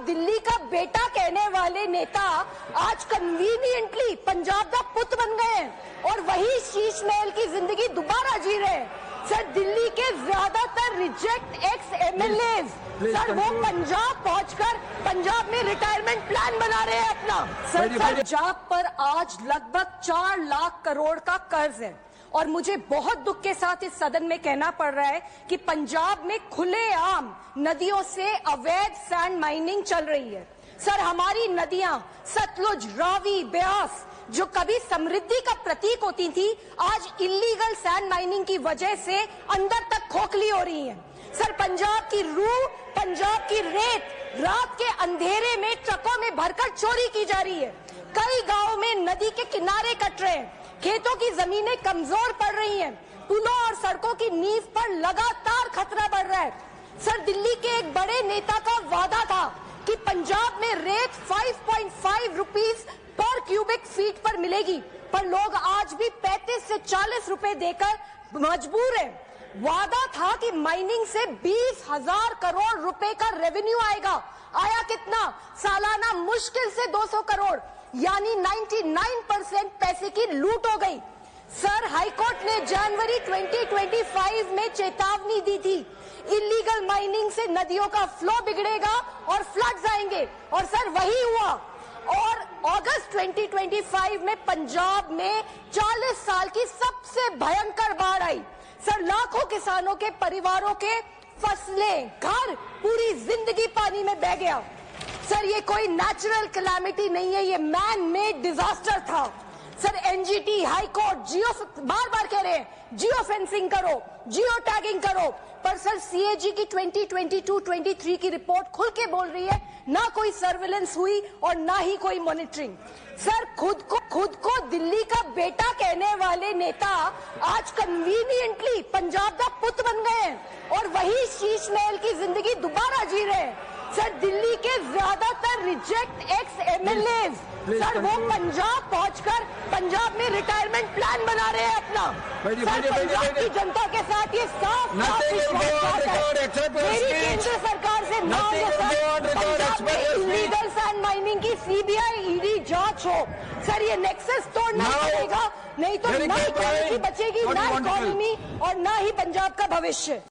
दिल्ली का बेटा कहने वाले नेता आज कन्वीनियंटली पंजाब का पुत बन गए हैं और वही शीश महल की जिंदगी दोबारा जी रहे हैं। सर, दिल्ली के ज्यादातर रिजेक्ट एक्स एमएलए सर वो पंजाब पहुंचकर पंजाब में रिटायरमेंट प्लान बना रहे हैं अपना। सर, पंजाब पर आज लगभग 4 लाख करोड़ का कर्ज है और मुझे बहुत दुख के साथ इस सदन में कहना पड़ रहा है कि पंजाब में खुलेआम नदियों से अवैध सैंड माइनिंग चल रही है। सर, हमारी नदियां सतलुज, रावी, ब्यास जो कभी समृद्धि का प्रतीक होती थी, आज इलीगल सैंड माइनिंग की वजह से अंदर तक खोखली हो रही हैं। सर, पंजाब की रूह, पंजाब की रेत रात के अंधेरे में ट्रकों में भरकर चोरी की जा रही है। कई गांवों में नदी के किनारे कट रहे हैं, खेतों की जमीनें कमजोर पड़ रही हैं, पुलों और सड़कों की नींव पर लगातार खतरा बढ़ रहा है। सर, दिल्ली के एक बड़े नेता का वादा था कि पंजाब में रेत 5.5 रुपीस पर क्यूबिक फीट पर मिलेगी, पर लोग आज भी 35 से 40 रुपए देकर मजबूर हैं। वादा था कि माइनिंग से 20,000 करोड़ रुपए का रेवेन्यू आएगा। आया कितना? सालाना मुश्किल से 200 करोड़, यानी 99% पैसे की लूट हो गई। सर, हाईकोर्ट ने जनवरी 2025 में चेतावनी दी थी, इलीगल माइनिंग से नदियों का फ्लो बिगड़ेगा और फ्लड्स आएंगे, और सर वही हुआ। और अगस्त 2025 में पंजाब में 40 साल की सबसे भयंकर बाढ़ आई। सर, लाखों किसानों के परिवारों के फसलें, घर, पूरी जिंदगी पानी में बह गया। सर, ये कोई नेचुरल कैलामिटी नहीं है, ये मैन मेड डिजास्टर था। सर, एनजीटी, हाईकोर्ट बार बार कह रहे हैं जियो फेंसिंग करो, जियो टैगिंग करो, पर सर सीएजी की 2022-23 की रिपोर्ट खुल के बोल रही है ना कोई सर्विलेंस हुई और ना ही कोई मॉनिटरिंग। सर, खुद को दिल्ली का बेटा कहने वाले नेता आज कन्वीनियंटली पंजाब का पुत बन गए हैं और वही शीश महल की जिंदगी दोबारा जी रहे हैं। सर, दिल्ली के ज्यादातर रिजेक्ट एक्स एमएलए सर वो पंजाब पहुंचकर पंजाब में रिटायरमेंट प्लान बना रहे हैं अपना। सर, पंजाब की जनता के साथ ये साफ मेरी केंद्र सरकार से मांग है सर, पंजाब में इलीगल सैंड माइनिंग की सीबीआई ईडी जांच हो। सर, ये नेक्सस तोड़ना पड़ेगा, नहीं तो ना इकोनॉमी बचेगी, ना इकोनॉमी और ना ही पंजाब का भविष्य।